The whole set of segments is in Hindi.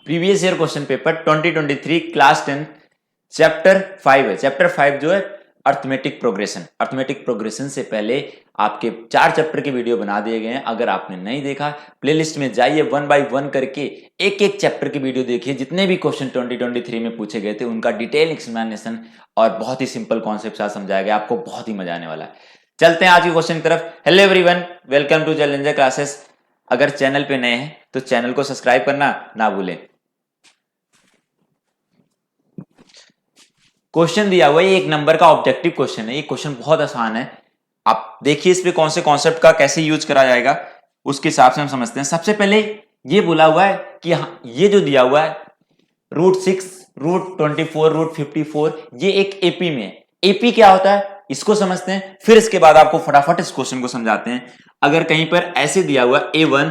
Previous year question paper 2023 class 10 chapter 5 है। चैप्टर 5 जो है अर्थमेटिक प्रोग्रेशन। अर्थमेटिक प्रोग्रेशन से पहले आपके 4 चैप्टर के वीडियो बना दिए गए हैं। अगर आपने नहीं देखा, प्लेलिस्ट में जाइए, 1 बाय 1 करके एक एक चैप्टर के वीडियो देखिए। जितने भी क्वेश्चन 2023 में पूछे गए थे उनका डिटेल एक्सप्लेनेशन और बहुत ही सिंपल कॉन्सेप्ट से समझाया गया। आपको बहुत ही मजा आने वाला है। चलते हैं आज के क्वेश्चन की तरफ। Hello everyone, welcome to challenger classes. अगर चैनल पे नए हैं तो चैनल को सब्सक्राइब करना ना भूलें। क्वेश्चन दिया हुआ है, एक नंबर का ऑब्जेक्टिव क्वेश्चन है। ये क्वेश्चन बहुत आसान है। आप देखिए इस पे कौन से कॉन्सेप्ट का कैसे यूज करा जाएगा, उसके हिसाब से हम समझते हैं। सबसे पहले ये बोला हुआ है कि ये जो दिया हुआ है √6, √24, √54, ये एक एपी में है। एपी क्या होता है इसको समझते हैं, फिर इसके बाद आपको फटाफट इस क्वेश्चन को समझाते हैं। अगर कहीं पर ऐसे दिया हुआ A1,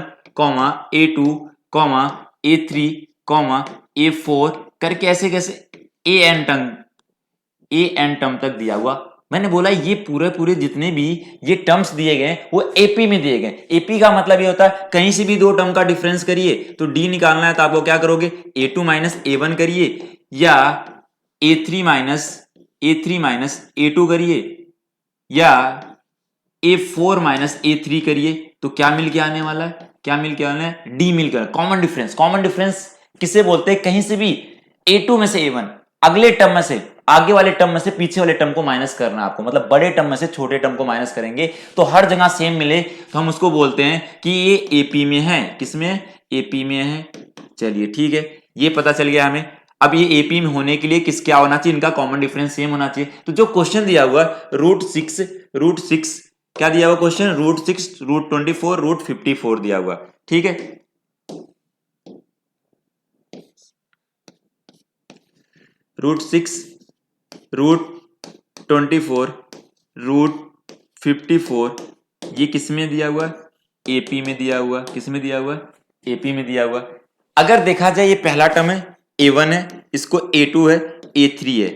A2, A3, A4 करके ऐसे कैसे एन टर्म तक दिया हुआ, मैंने बोला ये पूरे जितने भी ये टर्म्स दिए गए वो एपी में दिए गए। एपी का मतलब ये होता है कहीं से भी दो टर्म का डिफरेंस करिए तो डी निकालना है तो आपको क्या करोगे, A2 माइनस A1 करिए या A3 माइनस A2 करिए या A4 माइनस A3 करिए तो क्या मिल के आने वाला है, डी मिल के। कॉमन डिफरेंस किसे बोलते हैं, कहीं से भी A2 में से A1 अगले टर्म में से आगे वाले टर्म में से पीछे वाले टर्म को माइनस करना आपको, मतलब बड़े टर्म में से छोटे टर्म को माइनस करेंगे तो हर जगह सेम मिले तो हम उसको बोलते हैं कि ये एपी में है। किसमें, एपी में है। चलिए ठीक है, ये पता चल गया हमें। अब ये एपी में होने के लिए किस क्या होना चाहिए, इनका कॉमन डिफरेंस सेम होना चाहिए। तो जो क्वेश्चन दिया हुआ √6 क्या दिया हुआ क्वेश्चन, √6, √24, √54 दिया हुआ। ठीक है, √6, √24, √54 ये किस में दिया हुआ, एपी में दिया हुआ। किस में दिया हुआ, एपी में दिया हुआ। अगर देखा जाए ये पहला टर्म है A1 है, इसको A2 है, A3 है।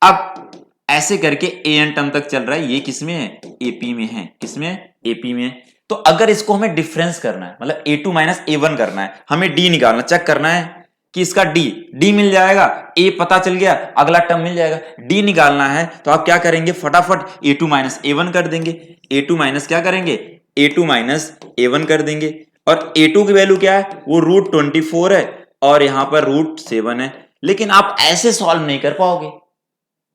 अब ऐसे करके AN टर्म तक चल रहा है, ये किस में है, एपी में है। किसमें, एपी में। तो अगर इसको हमें डिफरेंस करना है, मतलब A2 माइनस A1 करना है, हमें डी निकालना, चेक करना है कि इसका डी मिल जाएगा, ए पता चल गया, अगला टर्म मिल जाएगा। डी निकालना है तो आप क्या करेंगे, फटाफट A2 माइनस A1 कर देंगे। A2 माइनस क्या करेंगे, A2 माइनस A1 कर देंगे। और A2 की वैल्यू क्या है, वो √24 है और यहां पर √7 है। लेकिन आप ऐसे सॉल्व नहीं कर पाओगे,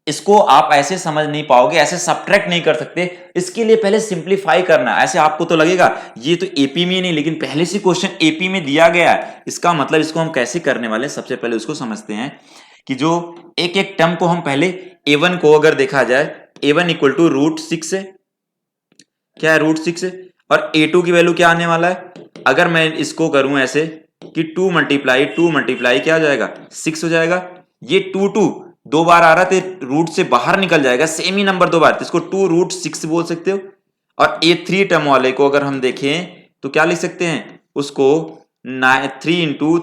इसको आप ऐसे समझ नहीं पाओगे, ऐसे सब्ट्रैक्ट नहीं कर सकते। इसके लिए पहले सिंप्लीफाई करना। ऐसे आपको तो लगेगा ये तो एपी में नहीं, लेकिन पहले से क्वेश्चन एपी में दिया गया है। इसका मतलब इसको हम कैसे करने वाले, सबसे पहले उसको समझते हैं कि जो एक एक टर्म को हम पहले A1 को अगर देखा जाए, A1 इक्वल टू √6 है, क्या है, √6 है। और A2 की वैल्यू क्या आने वाला है, अगर मैं इसको करूं ऐसे कि 2 मल्टीप्लाई क्या हो जाएगा, 6 हो जाएगा। ये 2 दो बार आ रहा है तो रूट से बाहर निकल जाएगा, सेम ही नंबर दो बार, तो इसको 2√6 बोल सकते हो। और A3 टर्म वाले को अगर हम देखें तो क्या लिख सकते हैं, उसको 3 इंटू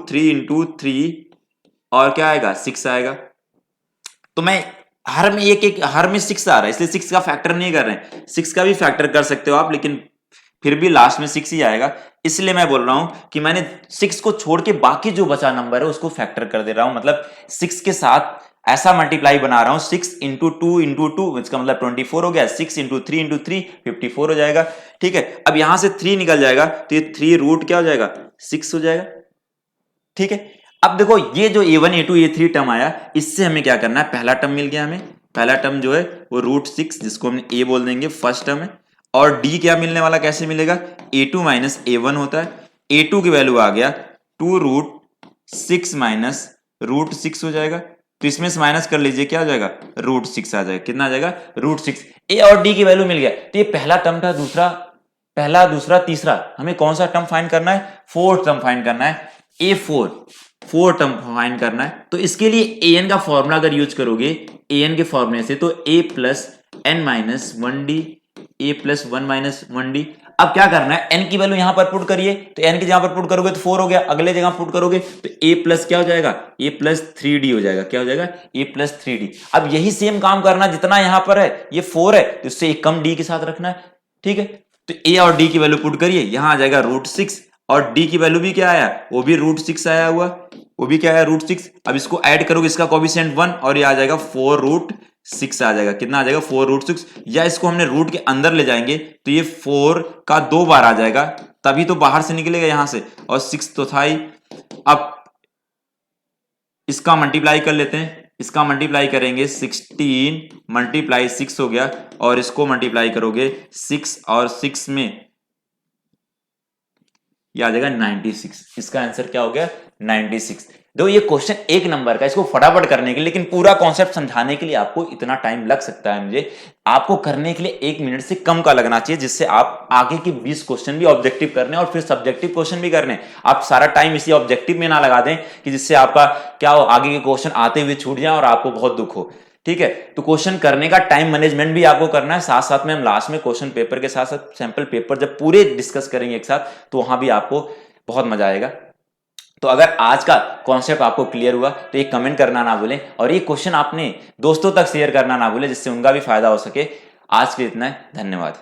3 और क्या आएगा, 6 आएगा। तो मैं हर में 6 आ रहा है, इसलिए 6 का फैक्टर नहीं कर रहे हैं। 6 का भी फैक्टर कर सकते हो आप, लेकिन फिर भी लास्ट में 6 ही आएगा। इसलिए मैं बोल रहा हूं कि मैंने 6 को छोड़ के बाकी जो बचा नंबर है उसको फैक्टर कर दे रहा हूं, मतलब 6 के साथ ऐसा मल्टीप्लाई बना रहा हूं, 6 इंटू 2 इसका मतलब 24 हो गया। 6 इंटू 3 54 हो जाएगा। ठीक है, अब यहां से 3 निकल जाएगा तो ये 3 रूट क्या हो जाएगा, 6 हो जाएगा। ठीक है, अब देखो ये जो A1, A2, A3 टर्म आया, इससे हमें क्या करना है, पहला टर्म मिल गया हमें। पहला टर्म जो है वो √6, जिसको हम A बोल देंगे, फर्स्ट टर्म है। और डी क्या मिलने वाला, कैसे मिलेगा, A2 माइनस A1 होता है। A2 की वैल्यू आ गया 2√6 माइनस √6 हो जाएगा। तो इसमें से माइनस कर लीजिए, क्या हो जाएगा, √6 आ जाएगा। कितना आ जाएगा, √6। ए और डी की वैल्यू मिल गया। तो ये पहला टर्म था, पहला, दूसरा, तीसरा, हमें कौन सा टर्म फाइंड करना है, फोर्थ टर्म फाइंड करना है। फोर टर्म फाइंड करना है। तो इसके लिए an का फॉर्मूला अगर यूज करोगे, an के फॉर्मूले से, तो a plus n minus 1d, a plus 1 minus 1d। अब क्या करना है, n की वैल्यू यहां पर पुट करिए, तो n की जगह पर पुट करोगे तो 4 हो गया। अगले जगह पुट करोगे तो a प्लस क्या हो जाएगा, a प्लस 3d हो जाएगा। क्या हो जाएगा, a प्लस 3d। अब यही सेम काम करना, जितना यहां पर है ये 4 है तो इससे एक कम d के साथ रखना है। ठीक है, तो a और d की वैल्यू पुट करिए, यहां आ जाएगा √6 और d की वैल्यू भी क्या आया, वो भी √6 आया हुआ। वो भी क्या है √6। अब इसको ऐड करोगे, इसका कोएफिशिएंट 1 और ये आ जाएगा 4√6 आ जाएगा। कितना आ जाएगा 4√6। या इसको हमने रूट के अंदर ले जाएंगे तो ये 4 का 2 बार आ जाएगा, तभी तो बाहर से निकलेगा यहां से, और 6 तो था ही। अब इसका मल्टीप्लाई कर लेते हैं, इसका मल्टीप्लाई करेंगे 16 मल्टीप्लाई 6 हो गया, और इसको मल्टीप्लाई करोगे 6 और 6 में ये आ जाएगा 96। इसका आंसर क्या हो गया 96। देखो ये क्वेश्चन एक नंबर का, इसको फटाफट करने के लिए, लेकिन पूरा कॉन्सेप्ट समझाने के लिए आपको इतना टाइम लग सकता है मुझे, आपको करने के लिए 1 मिनट से कम का लगना चाहिए, जिससे आप आगे के 20 क्वेश्चन भी ऑब्जेक्टिव करने और फिर सब्जेक्टिव क्वेश्चन भी करने। आप सारा टाइम इसी ऑब्जेक्टिव में ना लगा दें कि जिससे आपका क्या हो, आगे के क्वेश्चन आते हुए छूट जाए और आपको बहुत दुख हो। ठीक है, तो क्वेश्चन करने का टाइम मैनेजमेंट भी आपको करना है, साथ साथ में हम लास्ट में क्वेश्चन पेपर के साथ साथ सैंपल पेपर जब पूरे डिस्कस करेंगे एक साथ, तो वहां भी आपको बहुत मजा आएगा। तो अगर आज का कॉन्सेप्ट आपको क्लियर हुआ तो एक कमेंट करना ना भूलें, और ये क्वेश्चन आपने दोस्तों तक शेयर करना ना भूलें, जिससे उनका भी फायदा हो सके। आज के लिए इतना है, धन्यवाद।